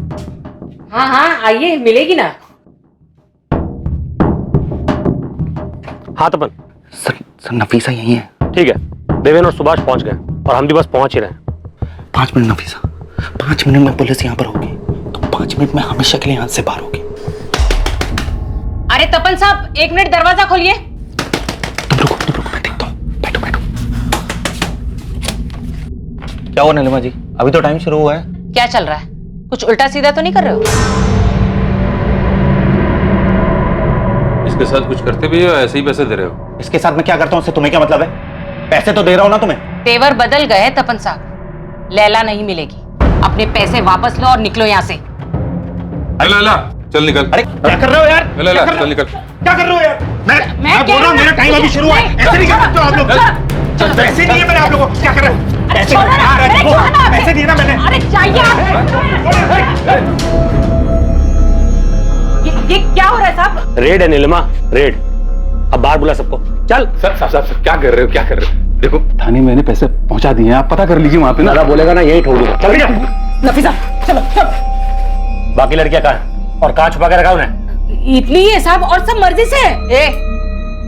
हाँ हाँ, आइए, मिलेगी ना। हाँ तपन। सर नफीसा यही है। ठीक है, देवेन और सुभाष पहुंच गए और हम भी बस पहुंच ही रहे हैं। 5 मिनट नफीसा, 5 मिनट में पुलिस यहाँ पर होगी, तो 5 मिनट में हमेशा के लिए यहाँ से बाहर होगी। अरे तपन साहब, 1 मिनट दरवाजा खोलिए। तुम रुको, मैं देखता हूँ। बैठो। क्या हुआ नीलिमा जी, अभी तो टाइम शुरू हुआ है। क्या चल रहा है? कुछ उल्टा सीधा तो नहीं कर रहे हो? इसके साथ कुछ करते भी हो या ऐसे ही पैसे दे रहे हो? इसके साथ मैं क्या करता हूँ उससे तुम्हें क्या मतलब है? पैसे तो दे रहा हूँ ना तुम्हें। तेवर बदल गए तपन साहब, लैला नहीं मिलेगी। अपने पैसे वापस लो और निकलो यहाँ से। लैला, चल निकल। अरे क्या कर रहे हो यार? लैला, चल निकल। क्या कर रहे हो यार? मैं बोल रहा हूँ, मेरा टाइम अभी शुरू हुआ है। ऐसे नहीं कर सकते हो आप लोग। पैसे दिए मैंने आप लोगों को। क्या कर रहे हो? पैसे दिए ना मैंने। अरे चाहिए। ये क्या हो रहा है साहब? रेड है नीलिमा, रेड। अब बाहर बुला सबको। चल। सर क्या कर रहे हो? देखो, थाने मैंने पैसे पहुंचा दिए हैं, आप पता कर लीजिए वहां पे ना। बोलेगा ना यही ठोक दूंगा। चल नफीसा, चलो। बाकी लड़कियां कहाँ हैं? और कहाँ छुपा के रखा उन्हें? इतनी है साहब, और सब मर्जी से।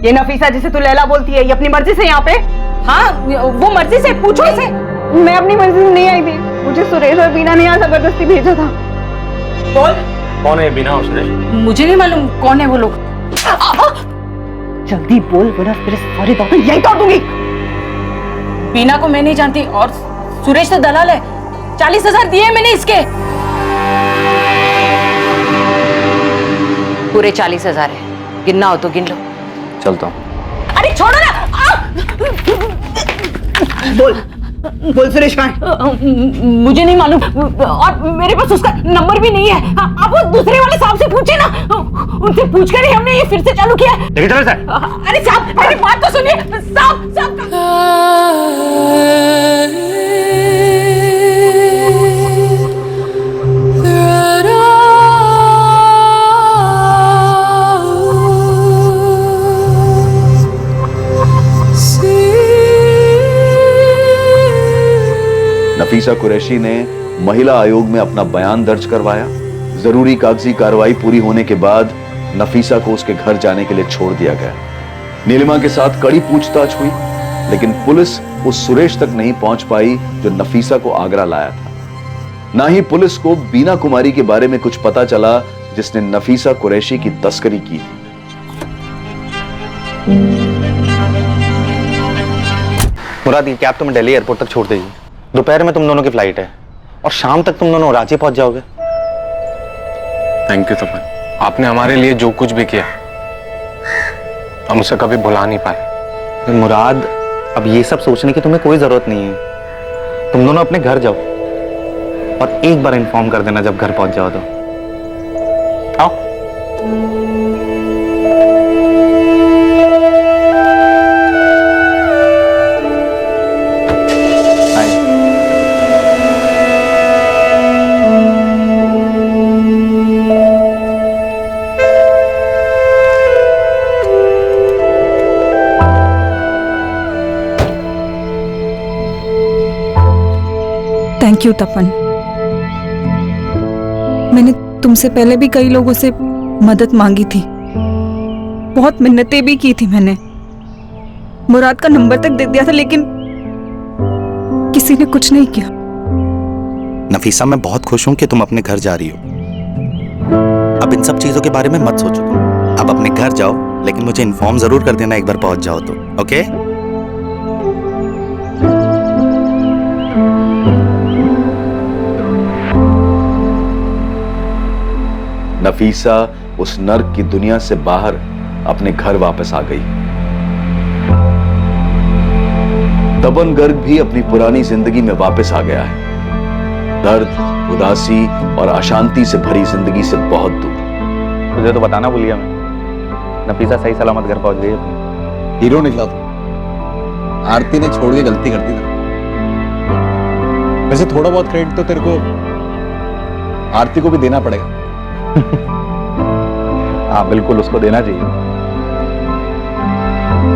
ये नफीसा जिसे तू लैला बोलती है, ये अपनी मर्जी से यहाँ पे? हाँ वो मर्जी से पूछो इसे। मैं अपनी मर्जी से नहीं आई थी, मुझे सुरेश और बीना ने यहाँ जबरदस्ती भेजा था। बोल कौन है बीना और सुरेश? मुझे नहीं मालूम कौन है वो लोग। जल्दी बोल वरना तेरे सारे दांत यही तोड़ दूंगी। बीना को मैं नहीं जानती और सुरेश तो दलाल है। 40,000 दिए मैंने इसके। पूरे 40,000 है, गिनना हो तो गिन लो। चलता हूँ। अरे छोड़ो ना। बोल सुरेश कहाँ है? मुझे नहीं मालूम और मेरे पास उसका नंबर भी नहीं है। आप वो दूसरे वाले साहब से पूछे ना, उनसे पूछकर ही हमने ये फिर से चालू किया है। लेकिन चलो सर। अरे साहब मेरी बात तो सुनिए। साहब नफीसा कुरैशी ने महिला आयोग में अपना बयान दर्ज करवाया। जरूरी कागजी कार्रवाई पूरी होने के बाद नफीसा को उसके घर जाने के लिए छोड़ दिया गया। नीलिमा के साथ कड़ी पूछताछ हुई, लेकिन पुलिस उस सुरेश तक नहीं पहुंच पाई जो नफीसा को आगरा लाया था। ना ही पुलिस को बीना कुमारी के बारे में कुछ पता चला जिसने नफीसा कुरैशी की तस्करी की थी। मुराद, ये कैब तुम्हें दिल्ली एयरपोर्ट तक छोड़ देगी। दोपहर में तुम दोनों की फ्लाइट है और शाम तक तुम दोनों रांची पहुंच जाओगे। थैंक यू तपन, आपने हमारे लिए जो कुछ भी किया हम उसे कभी भुला नहीं पाए। मुराद, अब ये सब सोचने की तुम्हें कोई जरूरत नहीं है। तुम दोनों अपने घर जाओ और एक बार इन्फॉर्म कर देना जब घर पहुंच जाओ तो। आओ। थैंक यू तपन। मैंने तुमसे पहले भी कई लोगों से मदद मांगी थी, बहुत मिन्नतें भी की थी मैंने, मुराद का नंबर तक दे दिया था, लेकिन किसी ने कुछ नहीं किया। नफीसा, मैं बहुत खुश हूं कि तुम अपने घर जा रही हो। अब इन सब चीजों के बारे में मत सोचो तुम। अब अपने घर जाओ, लेकिन मुझे इन्फॉर्म जरूर कर देना एक बार पहुंच जाओ तो, ओके? नफीसा उस नर्क की दुनिया से बाहर अपने घर वापस आ गई। तपन गर्ग भी अपनी पुरानी जिंदगी में वापस आ गया है, दर्द, उदासी और अशांति से भरी जिंदगी से बहुत दूर। तुझे तो बताना भूल गया मैं, नफीसा सही सलामत घर पहुंच गई है। हीरो निकला था। आरती ने छोड़ के गलती कर दी था। वैसे थोड़ा बहुत क्रेडिट तो तेरे को आरती को भी देना पड़ेगा। हाँ बिल्कुल, उसको देना चाहिए।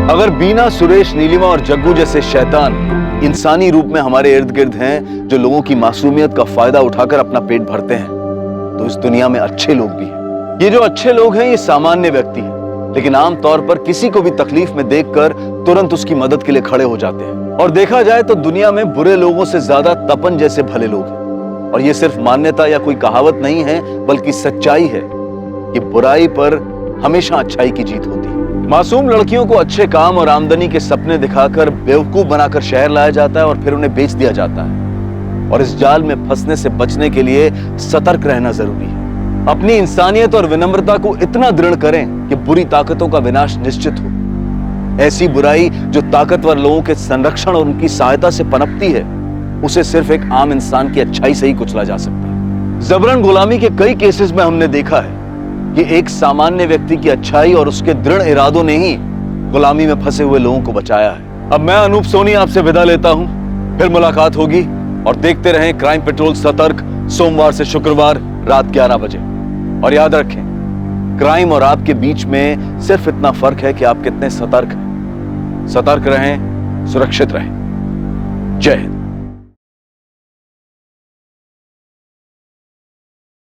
अगर बीना, सुरेश, नीलिमा और जग्गू जैसे शैतान इंसानी रूप में हमारे इर्द गिर्द हैं जो लोगों की मासूमियत का फायदा उठाकर अपना पेट भरते हैं, तो इस दुनिया में अच्छे लोग भी हैं। ये जो अच्छे लोग हैं ये सामान्य व्यक्ति हैं, लेकिन आमतौर पर किसी को भी तकलीफ में देखकर तुरंत उसकी मदद के लिए खड़े हो जाते हैं। और देखा जाए तो दुनिया में बुरे लोगों से ज्यादा तपन जैसे भले लोग हैं। और ये सिर्फ मान्यता या कोई कहावत नहीं है, बल्कि सच्चाई है कि बुराई पर हमेशा अच्छाई की जीत होती है। मासूम लड़कियों को अच्छे काम और आमदनी के सपने दिखाकर बेवकूफ बनाकर शहर लाया जाता है और फिर उन्हें बेच दिया जाता है। और इस जाल में फंसने से बचने के लिए सतर्क रहना जरूरी है। अपनी इंसानियत और विनम्रता को इतना दृढ़ करें कि बुरी ताकतों का विनाश निश्चित हो। ऐसी बुराई जो ताकतवर लोगों के संरक्षण और उनकी सहायता से पनपती है, उसे सिर्फ एक आम इंसान की अच्छाई से ही कुचला जा सकता है। जबरन गुलामी के कई केसेस में हमने देखा है कि एक सामान्य व्यक्ति की अच्छाई और उसके दृढ़ इरादों ने ही गुलामी में फंसे हुए लोगों को बचाया है। अब मैं अनूप सोनी आपसे विदा लेता हूं, फिर मुलाकात होगी। और देखते रहें क्राइम पेट्रोल सतर्क, सोमवार से शुक्रवार रात 11 बजे। और याद रखें, क्राइम और आपके बीच में सिर्फ इतना फर्क है कि आप कितने सतर्क हैं। सतर्क रहें, सुरक्षित रहें। जय हिंद।